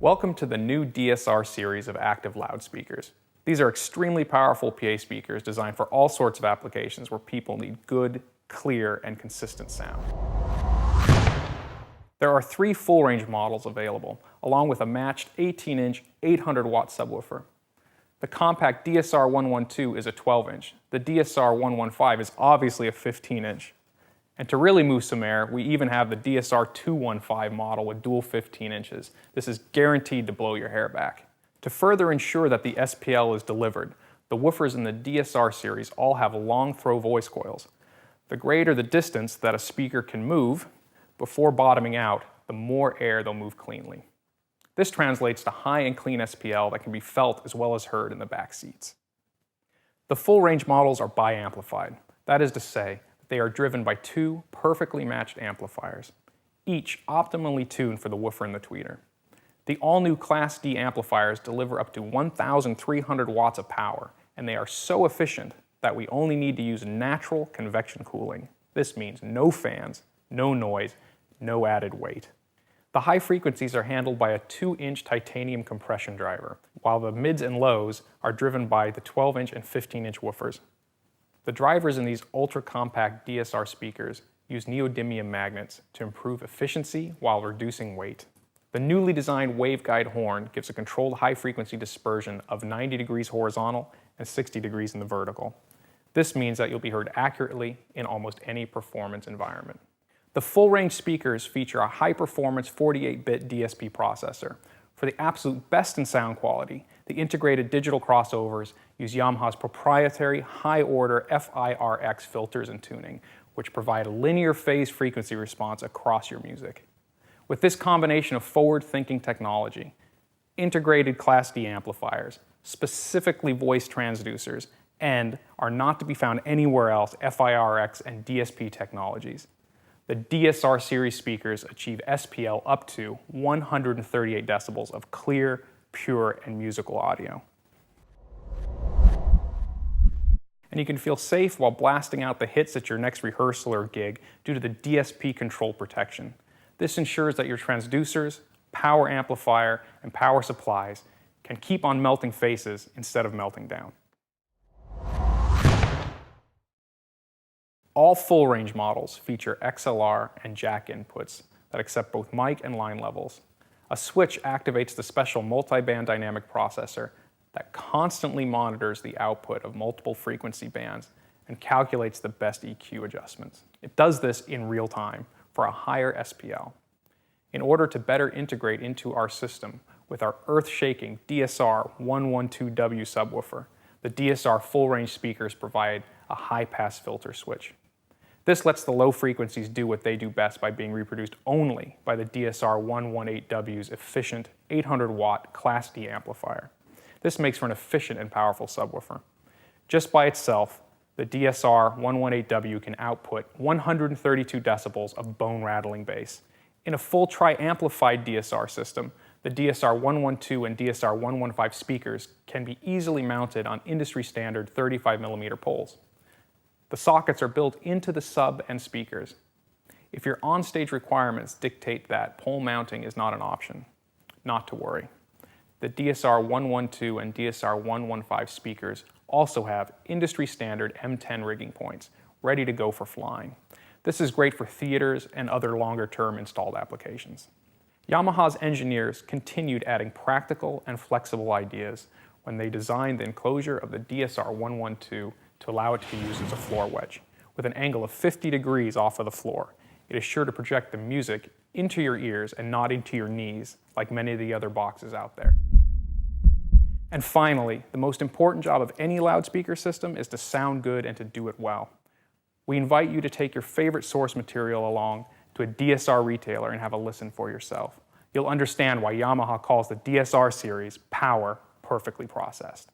Welcome to the new DSR series of active loudspeakers. These are extremely powerful PA speakers designed for all sorts of applications where people need good, clear, and consistent sound. There are 3 full-range models available, along with a matched 18-inch 800-watt subwoofer. The compact DSR 112 is a 12-inch. The DSR 115 is obviously a 15-inch. And to really move some air, we even have the DSR 215 model with dual 15 inches. This is guaranteed to blow your hair back. To further ensure that the SPL is delivered, the woofers in the DSR series all have long throw voice coils. The greater the distance that a speaker can move before bottoming out, the more air they'll move cleanly. This translates to high and clean SPL that can be felt as well as heard in the back seats. The full range models are bi-amplified. That is to say, they are driven by 2 perfectly matched amplifiers, each optimally tuned for the woofer and the tweeter. The all-new Class D amplifiers deliver up to 1,300 watts of power, and they are so efficient that we only need to use natural convection cooling. This means no fans, no noise, no added weight. The high frequencies are handled by a 2-inch titanium compression driver, while the mids and lows are driven by the 12-inch and 15-inch woofers. The drivers in these ultra-compact DSR speakers use neodymium magnets to improve efficiency while reducing weight. The newly designed waveguide horn gives a controlled high-frequency dispersion of 90 degrees horizontal and 60 degrees in the vertical. This means that you'll be heard accurately in almost any performance environment. The full-range speakers feature a high-performance 48-bit DSP processor. For the absolute best in sound quality, the integrated digital crossovers use Yamaha's proprietary high-order FIRX filters and tuning, which provide a linear phase frequency response across your music. With this combination of forward-thinking technology, integrated Class D amplifiers, specifically voice transducers, and are not to be found anywhere else FIRX and DSP technologies, the DSR series speakers achieve SPL up to 138 decibels of clear, pure, and musical audio. And you can feel safe while blasting out the hits at your next rehearsal or gig due to the DSP control protection. This ensures that your transducers, power amplifier, and power supplies can keep on melting faces instead of melting down. All full-range models feature XLR and jack inputs that accept both mic and line levels. A switch activates the special multi-band dynamic processor that constantly monitors the output of multiple frequency bands and calculates the best EQ adjustments. It does this in real time for a higher SPL. In order to better integrate into our system with our earth-shaking DSR 112W subwoofer, the DSR full-range speakers provide a high-pass filter switch. This lets the low frequencies do what they do best by being reproduced only by the DSR 118W's efficient 800-watt Class D amplifier. This makes for an efficient and powerful subwoofer. Just by itself, the DSR 118W can output 132 decibels of bone-rattling bass. In a full tri-amplified DSR system, the DSR 112 and DSR 115 speakers can be easily mounted on industry-standard 35mm poles. The sockets are built into the sub and speakers. If your on-stage requirements dictate that pole mounting is not an option, not to worry. The DSR 112 and DSR 115 speakers also have industry-standard M10 rigging points, ready to go for flying. This is great for theaters and other longer-term installed applications. Yamaha's engineers continued adding practical and flexible ideas when they designed the enclosure of the DSR 112 to allow it to be used as a floor wedge. With an angle of 50 degrees off of the floor, it is sure to project the music into your ears and not into your knees like many of the other boxes out there. And finally, the most important job of any loudspeaker system is to sound good and to do it well. We invite you to take your favorite source material along to a DSR retailer and have a listen for yourself. You'll understand why Yamaha calls the DSR series power perfectly processed.